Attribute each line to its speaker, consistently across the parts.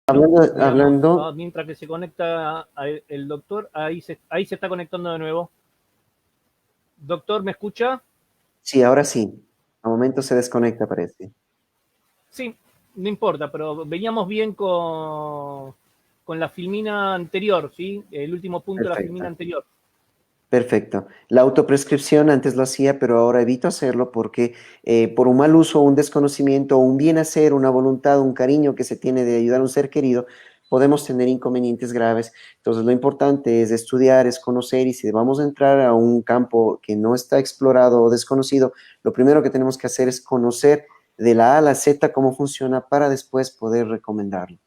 Speaker 1: Hablando,
Speaker 2: Mientras que se conecta el doctor, ahí se está conectando de nuevo. Doctor, ¿me escucha?
Speaker 1: sí, ahora sí. A momento se desconecta, parece.
Speaker 2: Sí, no importa, pero veníamos bien con la filmina anterior, ¿sí? El último punto de la filmina
Speaker 1: Perfecto.
Speaker 2: anterior.
Speaker 1: Perfecto. La autoprescripción antes lo hacía, pero ahora evito hacerlo porque por un mal uso, un desconocimiento, un bien hacer, una voluntad, un cariño que se tiene de ayudar a un ser querido, podemos tener inconvenientes graves. Entonces, lo importante es estudiar, es conocer, y si vamos a entrar a un campo que no está explorado o desconocido, lo primero que tenemos que hacer es conocer de la A a la Z cómo funciona para después poder recomendarlo.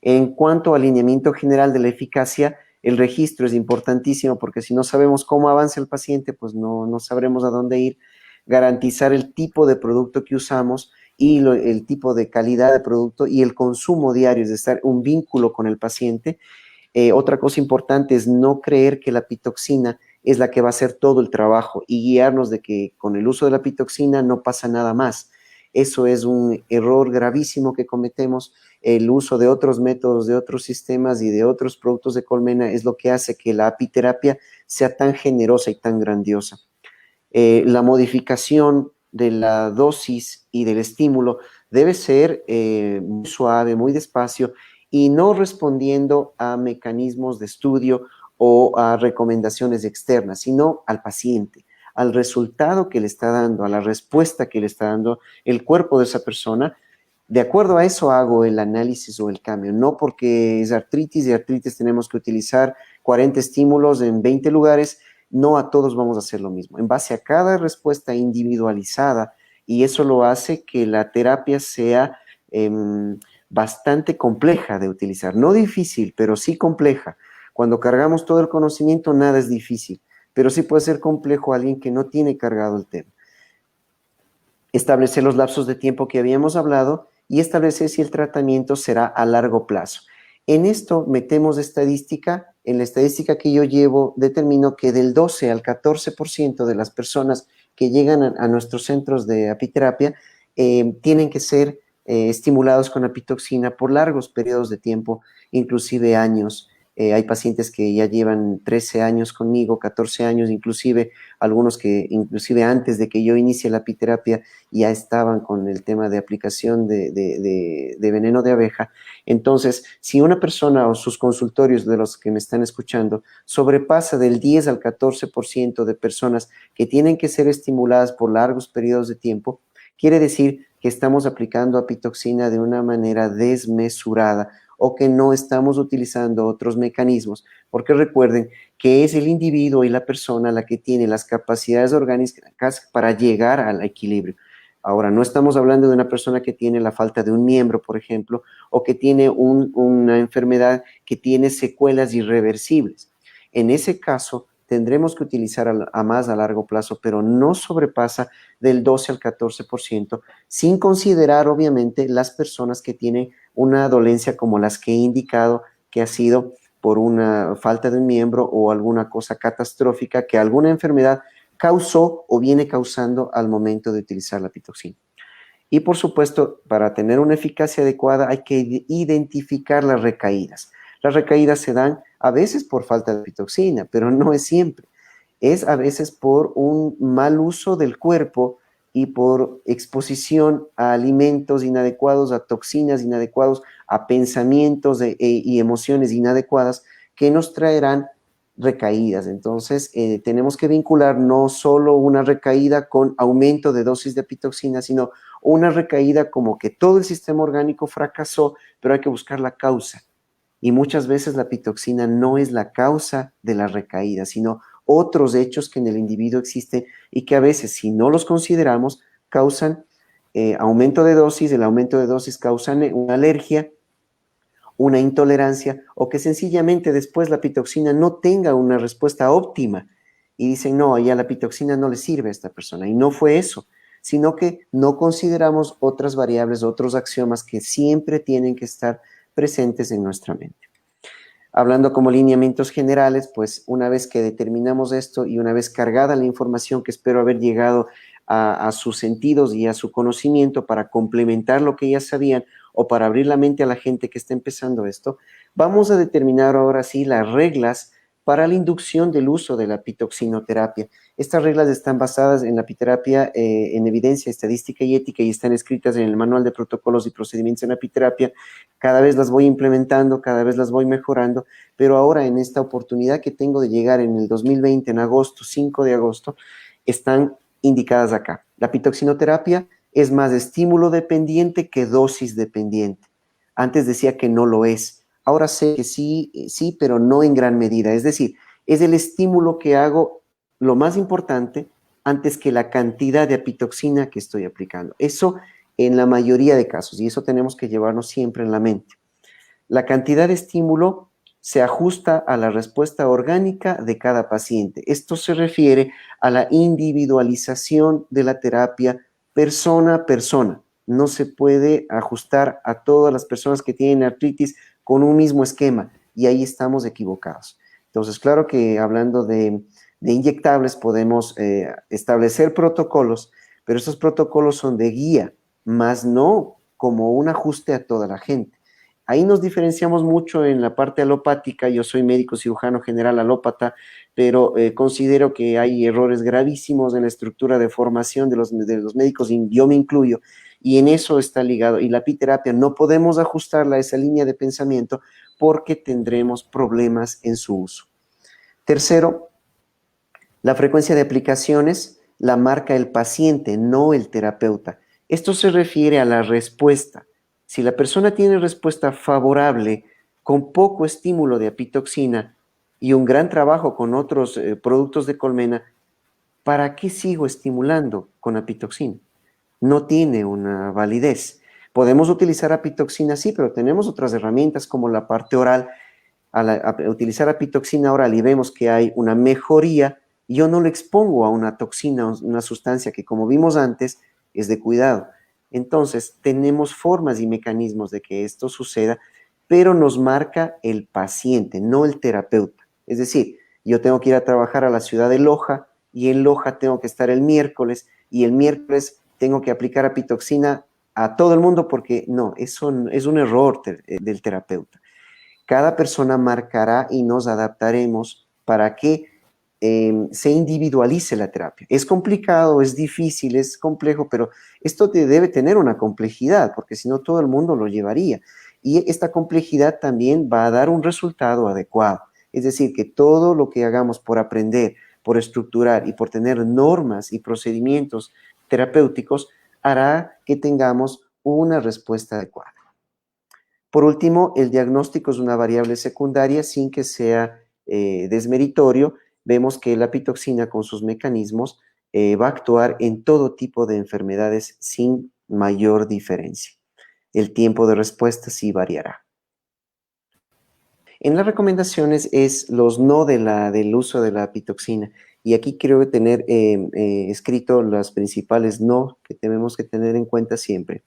Speaker 1: En cuanto al alineamiento general de la eficacia, el registro es importantísimo porque si no sabemos cómo avanza el paciente, pues no sabremos a dónde ir. Garantizar el tipo de producto que usamos y el tipo de calidad de producto y el consumo diario, es estar un vínculo con el paciente. Otra cosa importante es no creer que la pitoxina es la que va a hacer todo el trabajo y guiarnos de que con el uso de la pitoxina no pasa nada más. Eso es un error gravísimo que cometemos. El uso de otros métodos, de otros sistemas y de otros productos de colmena es lo que hace que la apiterapia sea tan generosa y tan grandiosa. La modificación de la dosis y del estímulo debe ser muy suave, muy despacio y no respondiendo a mecanismos de estudio o a recomendaciones externas, sino al paciente, al resultado que le está dando, a la respuesta que le está dando el cuerpo de esa persona. De acuerdo a eso hago el análisis o el cambio, no porque es artritis y artritis tenemos que utilizar 40 estímulos en 20 lugares. No a todos vamos a hacer lo mismo, en base a cada respuesta individualizada, y eso lo hace que la terapia sea eh, bastante compleja de utilizar, no difícil, pero sí compleja. Cuando cargamos todo el conocimiento, nada es difícil, pero sí puede ser complejo a alguien que no tiene cargado el tema. Establecer los lapsos de tiempo que habíamos hablado y establecer si el tratamiento será a largo plazo. En esto metemos estadística. En la estadística que yo llevo, determino que del 12 al 14% de las personas que llegan a nuestros centros de apiterapia tienen que ser estimulados con apitoxina por largos periodos de tiempo, inclusive años. Hay pacientes que ya llevan 13 años conmigo, 14 años, inclusive algunos que inclusive antes de que yo inicie la apiterapia ya estaban con el tema de aplicación de veneno de abeja. Entonces, si una persona o sus consultorios de los que me están escuchando sobrepasa del 10 al 14% de personas que tienen que ser estimuladas por largos periodos de tiempo, quiere decir que estamos aplicando apitoxina de una manera desmesurada o que no estamos utilizando otros mecanismos, porque recuerden que es el individuo y la persona la que tiene las capacidades orgánicas para llegar al equilibrio. Ahora, no estamos hablando de una persona que tiene la falta de un miembro, por ejemplo, o que tiene una enfermedad que tiene secuelas irreversibles. En ese caso, tendremos que utilizar a más a largo plazo, pero no sobrepasa del 12 al 14%, sin considerar, obviamente, las personas que tienen una dolencia como las que he indicado, que ha sido por una falta de un miembro o alguna cosa catastrófica que alguna enfermedad causó o viene causando al momento de utilizar la pitoxina. Y por supuesto, para tener una eficacia adecuada hay que identificar las recaídas. Las recaídas se dan a veces por falta de pitoxina, pero no es siempre. Es a veces por un mal uso del cuerpo y por exposición a alimentos inadecuados, a toxinas inadecuados, a pensamientos y emociones inadecuadas que nos traerán recaídas. Entonces, tenemos que vincular no solo una recaída con aumento de dosis de pitoxina, sino una recaída como que todo el sistema orgánico fracasó, pero hay que buscar la causa. Y muchas veces la pitoxina no es la causa de la recaída, sino otros hechos que en el individuo existen y que a veces, si no los consideramos, causan aumento de dosis. El aumento de dosis causa una alergia, una intolerancia, o que sencillamente después la pitoxina no tenga una respuesta óptima y dicen, no, ya la pitoxina no le sirve a esta persona. Y no fue eso, sino que no consideramos otras variables, otros axiomas que siempre tienen que estar presentes en nuestra mente. Hablando como lineamientos generales, pues una vez que determinamos esto y una vez cargada la información que espero haber llegado a sus sentidos y a su conocimiento para complementar lo que ya sabían o para abrir la mente a la gente que está empezando esto, vamos a determinar ahora sí las reglas para la inducción del uso de la pitoxinoterapia. Estas reglas están basadas en la apiterapia, en evidencia estadística y ética, y están escritas en el Manual de Protocolos y Procedimientos en Apiterapia. Cada vez las voy implementando, cada vez las voy mejorando, pero ahora en esta oportunidad que tengo de llegar en el 2020, en agosto, 5 de agosto, están indicadas acá. La pitoxinoterapia es más estímulo dependiente que dosis dependiente. Antes decía que no lo es. Ahora sé que sí, sí, pero no en gran medida. Es decir, es el estímulo que hago lo más importante antes que la cantidad de apitoxina que estoy aplicando. Eso en la mayoría de casos, y eso tenemos que llevarnos siempre en la mente. La cantidad de estímulo se ajusta a la respuesta orgánica de cada paciente. Esto se refiere a la individualización de la terapia persona a persona. No se puede ajustar a todas las personas que tienen artritis con un mismo esquema, y ahí estamos equivocados. Entonces, claro que hablando de inyectables podemos establecer protocolos, pero esos protocolos son de guía, más no como un ajuste a toda la gente. Ahí nos diferenciamos mucho en la parte alopática. Yo soy médico cirujano general alópata, pero considero que hay errores gravísimos en la estructura de formación de los médicos, y yo me incluyo, y en eso está ligado. Y la apiterapia no podemos ajustarla a esa línea de pensamiento porque tendremos problemas en su uso. Tercero, la frecuencia de aplicaciones la marca el paciente, no el terapeuta. Esto se refiere a la respuesta. Si la persona tiene respuesta favorable con poco estímulo de apitoxina y un gran trabajo con otros productos de colmena, ¿para qué sigo estimulando con apitoxina? No tiene una validez. Podemos utilizar apitoxina, sí, pero tenemos otras herramientas como la parte oral. A utilizar apitoxina oral y vemos que hay una mejoría, yo no le expongo a una toxina, una sustancia que, como vimos antes, es de cuidado. Entonces, tenemos formas y mecanismos de que esto suceda, pero nos marca el paciente, no el terapeuta. Es decir, yo tengo que ir a trabajar a la ciudad de Loja, y en Loja tengo que estar el miércoles, y el miércoles tengo que aplicar apitoxina a todo el mundo, porque no, eso es un error del terapeuta. Cada persona marcará y nos adaptaremos para que se individualice la terapia. Es complicado, es difícil, es complejo, pero esto debe tener una complejidad, porque si no todo el mundo lo llevaría. Y esta complejidad también va a dar un resultado adecuado. Es decir, que todo lo que hagamos por aprender, por estructurar y por tener normas y procedimientos terapéuticos hará que tengamos una respuesta adecuada. Por último, el diagnóstico es una variable secundaria sin que sea desmeritorio. Vemos que la pitoxina con sus mecanismos va a actuar en todo tipo de enfermedades sin mayor diferencia. El tiempo de respuesta sí variará. En las recomendaciones es los no del uso de la pitoxina. Y aquí quiero tener escrito las principales no que tenemos que tener en cuenta siempre.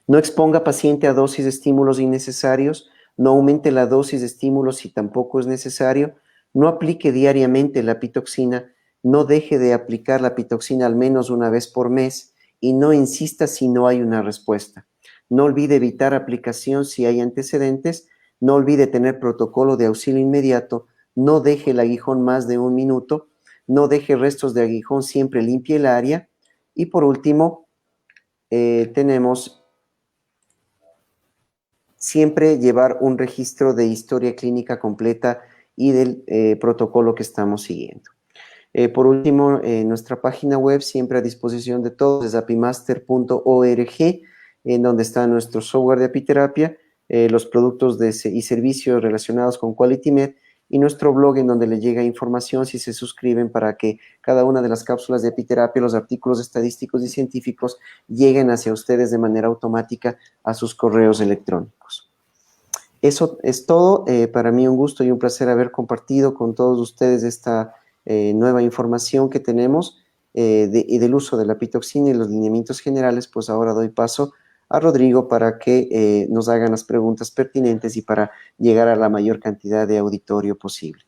Speaker 1: No exponga paciente a dosis de estímulos innecesarios, no aumente la dosis de estímulos si tampoco es necesario, no aplique diariamente la pitoxina, no deje de aplicar la pitoxina al menos una vez por mes y no insista si no hay una respuesta. No olvide evitar aplicación si hay antecedentes, no olvide tener protocolo de auxilio inmediato, no deje el aguijón más de 1 minuto, no deje restos de aguijón, siempre limpie el área. Y por último, tenemos siempre llevar un registro de historia clínica completa y del protocolo que estamos siguiendo. Por último, nuestra página web siempre a disposición de todos es apimaster.org, en donde está nuestro software de apiterapia, los productos y servicios relacionados con QualityMed, y nuestro blog en donde le llega información si se suscriben para que cada una de las cápsulas de apiterapia, los artículos estadísticos y científicos lleguen hacia ustedes de manera automática a sus correos electrónicos. Eso es todo. Para mí un gusto y un placer haber compartido con todos ustedes esta nueva información que tenemos y del uso de la pitoxina y los lineamientos generales. Pues ahora doy paso a Rodrigo para que nos hagan las preguntas pertinentes y para llegar a la mayor cantidad de auditorio posible.